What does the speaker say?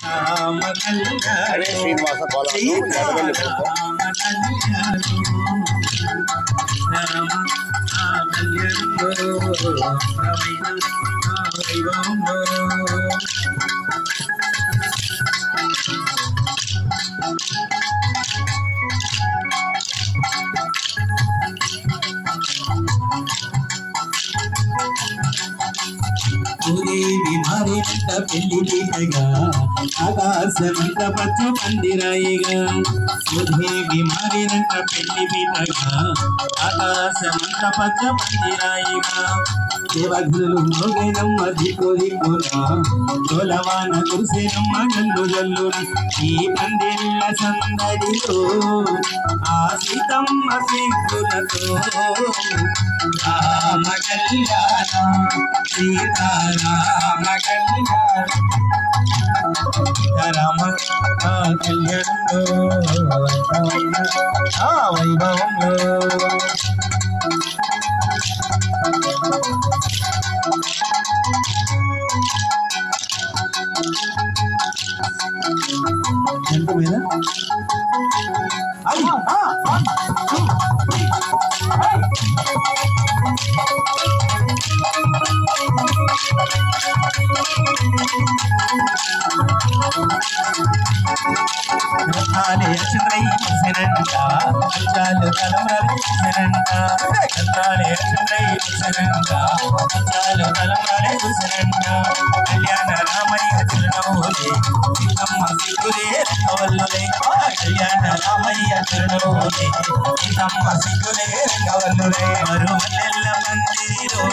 రామ కళ్యాణ శ్రీనివాస రామ మారినంత పెళ్లి పీటగా ఆకాశమంత పచ్చు పందిరాయిగా సుధేవి మారినంత పెళ్లి పీటగా ఆకాశమంత పచ్చ పందిరాయిగా దేవగులు మోగేనమ్మ దిక్కు దిక్కున తోలవాన కురిసేనమ్మ జల్లు జల్లున ఈ పందిళ్ళ సందడిలో ఆ సీతమ్మ సిగ్గులతో రామ కళ్యాణ సీతారామ కళ్యాణ రామ కళ్యాణంలో వైభవంలో ఎంత మీద రత్నాలే చంద్రై ముసనంట అంచాలు తలమరాలు ముసనంట రత్నాలే చంద్రై ముసనంట అంచాలు తలమరాలే ముసనంట కళ్యాణ రామయ్య చిరునవ్వులే సీతమ్మ సిగ్గులే రంగవల్లులే కళ్యాణ రామయ్య చిరునవ్వులే సీతమ్మ సిగ్గులే రంగవల్లులే మరుమల్లెల్ల మందిరిలో